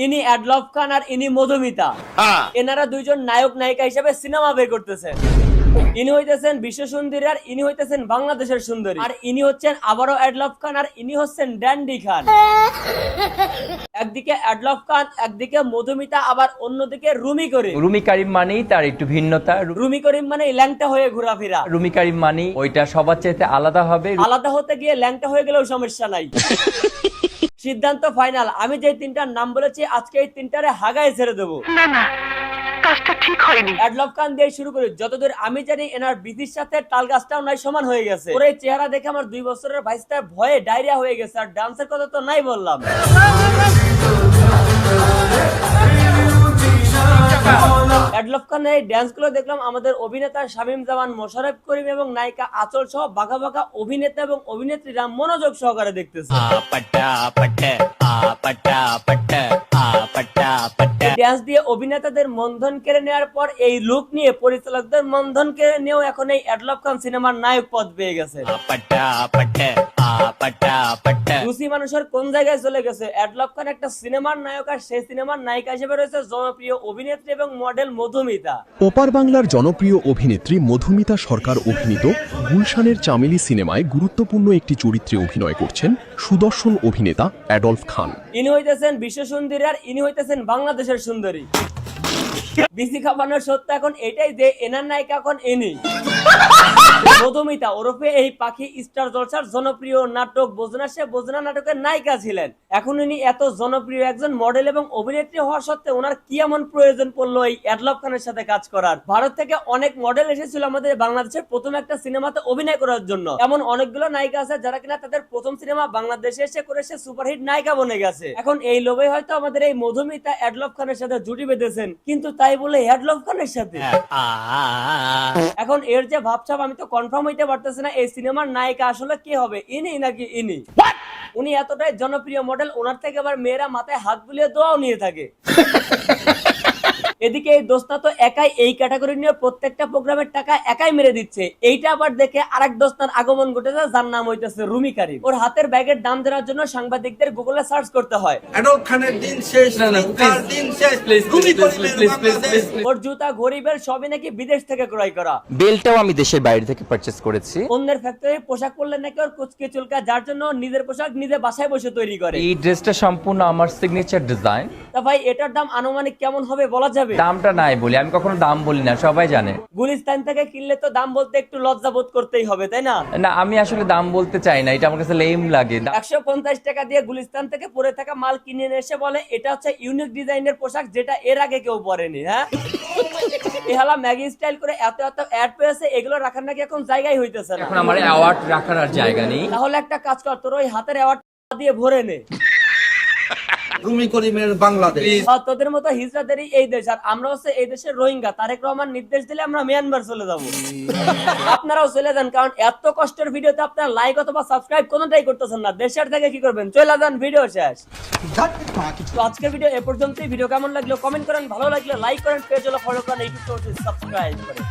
ইনি অ্যাডলফ খান আর ইনি মধুমিতা। এনারা দুইজন নায়ক নায়িকা হিসেবে সিনেমা বের করতেছেন। ইনি হইতেছেন বিশ্ব সুন্দরী আর ইনি হইতেছেন বাংলাদেশের সুন্দরী। আর ইনি হচ্ছেন আবারও অ্যাডলফ খান আর ইনি হচ্ছেন ড্যান্ডি খান। একদিকে অ্যাডলফ খান, একদিকে মধুমিতা, আবার অন্যদিকে রুমি করিম। রুমি করিম মানেই তার একটু ভিন্নতা। রুমি করিম মানে ল্যাংটা হয়ে ঘোরাফেরা। রুমি করিম মানেই ওইটা সবার চাইতে আলাদা হবে। আলাদা হতে গিয়ে ল্যাংটা হয়ে গেলেও সমস্যা নাই। সিদ্ধান্ত ফাইনাল। আমি যে তিনটার নাম বলেছি আজকে এই তিনটারে হাগায় ছেড়ে দেবো। না না, কাজটা ঠিক হয়নি। অ্যাডলফ খান দিয়ে শুরু করি। যতদূর আমি জানি এনার বিধির সাথে তাল গাছটাও নাই সমান হয়ে গেছে। ওর এই চেহারা দেখে আমার 2 বছরের ভাইস্তার ভয়ে ডায়রিয়া হয়ে গেছে। আর ডান্সের কথা তো নাই বললাম। অ্যাডলফ খানের এই ড্যান্স গুলো দেখলাম আমাদের অভিনেতা শামীম জামান, মোশাররফ করিম এবং নায়িকা আঁচল সহ বাঘা বাঘা অভিনেতা এবং অভিনেত্রীরা মনোযোগ সহকারে দেখতেছে। ড্যান্স দিয়ে অভিনেতাদের মনধন কেড়ে নেওয়ার পর এই লুক নিয়ে পরিচালকদের মনধন কেড়ে নিয়েও এখন এই অ্যাডলফ খান সিনেমার নায়ক পদ পেয়ে গেছে। রুচি মানুষের কোন জায়গায় চলে গেছে। অ্যাডলফ খান একটা সিনেমার নায়ক আর সেই সিনেমার নায়িকা হিসেবে রয়েছে জনপ্রিয় অভিনেত্রী এবং মডেল মধুমিতা। ওপার বাংলার জনপ্রিয় অভিনেত্রী মধুমিতা সরকার অভিনীত গুলশানের চামেলি সিনেমায় গুরুত্বপূর্ণ একটি চরিত্রে অভিনয় করছেন সুদর্শন অভিনেতা অ্যাডলফ খান। ইনি হইতেছেন বিশ্ব সুন্দরী আর ইনি হইতেছেন বাংলাদেশের সুন্দরী। বিসি খাবানোর সত্য এখন এটাই যে এনার নায়িকা এখন ইনি মধুমিতা ওরফে এই পাখি স্টার জলসার জনপ্রিয় নাটক বোঝনা সে বোঝনা নাটকের নায়িকা ছিলেন। এখন ইনি এত জনপ্রিয় একজন মডেল এবং অভিনেত্রী হওয়া সত্ত্বেও ওনার কি এমন প্রয়োজন পড়লো এই অ্যাডলফ খানের সাথে কাজ করার। ভারত থেকে অনেক মডেল এসেছিল আমাদের বাংলাদেশের প্রথম একটা সিনেমাতে অভিনয় করার জন্য। এমন অনেকগুলো নায়িকা আছে যারা কিনা তাদের প্রথম সিনেমা বাংলাদেশে এসে করেছে সুপারহিট নায়িকা বনে গেছে। এখন এই লোভে হয়তো আমাদের এই মধুমিতা অ্যাডলফ খানের সাথে জুটি বেঁধেছেন, কিন্তু তাই বলে অ্যাডলফ খানের সাথে এখন এর যে ভাবছাপ আমি তো কনফার্ম হইতে পারতেছি না এই সিনেমার নায়িকা আসলে কে হবে, ইনি নাকি ইনি। উনি এতটাই জনপ্রিয় মডেল, ওনার থেকে আবার মেয়েরা মাথায় হাত বুলিয়ে দোয়াও নিয়ে থাকে। এদিকে এই দোস্তা তো একাই এই ক্যাটাগরি নিয়ে প্রত্যেকটা প্রোগ্রামের টাকা একাই মেরে দিচ্ছে। এইটা আবার দেখে আরেক দোস্তার আগমন ঘটেছে যার নাম হইতেছে রুমি করিম। ওর হাতের ব্যাগের দাম জানার জন্য সাংবাদিকদের গুগলে সার্চ করতে হয়। অ্যাডলফ খানের দিন শেষ, তার দিন শেষ। রুমি করিমের বাংলাদেশ। ওর জুতা ঘড়ি বেল সবই নাকি বিদেশ থেকে ক্রয় করা। বেলটাও আমি দেশের বাইরে থেকে পারচেজ করেছি। অন্যের ফ্যাক্টরি পোশাক পরলে নাকি ওর কুচকে চুলকা, যার জন্য নিজের পোশাক নিজে বাসায় বসে তৈরি করে। এই ড্রেসটা সম্পূর্ণ আমার সিগনেচার ডিজাইন। তা ভাই এটার দাম আনুমানিক কেমন হবে বলা যাবে? দামটা নাই বলি, আমি কখনো দাম বলি না, সবাই জানে। গুলিস্তান থেকে কিনলে তো দাম বলতে একটু লজ্জা বোধ করতেই হবে, তাই না? না, আমি আসলে দাম বলতে চাই না, এটা আমার কাছে লেম লাগে। 150 টাকা দিয়ে গুলিস্তান থেকে পরে থাকা মাল কিনে এনে এসে বলে এটা হচ্ছে ইউনিক ডিজাইনের পোশাক যেটা এর আগে কেউ পরেনি। হ্যাঁ, এহালা ম্যাগি স্টাইল করে এত এত অ্যাড পেয়েছে, এগুলো রাখার নাকি এখন জায়গাই হইতেছে না। এখন আমার অ্যাওয়ার্ড রাখার আর জায়গা নেই। তাহলে একটা কাজ কর, তোর ওই হাতের অ্যাওয়ার্ড দিয়ে ভরে নে। রুমি করিমের বাংলাদেশ। তোদের মতো হিজড়াদেরই এই দেশ, আর আমরা হচ্ছে এই দেশের রোহিঙ্গা। তারেক রহমান নির্দেশ দিলে আমরা মিয়ানমার চলে যাব। আপনারাও চলে যান, কারণ এত কষ্টের ভিডিওতে আপনারা লাইক অথবা সাবস্ক্রাইব কোনোটাই করতেছেন না। দেশের থেকে কি করবেন, চলে যান, ভিডিও শেষ। তো আজকের ভিডিও এ পর্যন্তই। ভিডিও কেমন লাগলো কমেন্ট করেন, ভালো লাগলে লাইক করেন, পেজ হলো ফলো করেন, ইউটিউব সাবস্ক্রাইব করেন।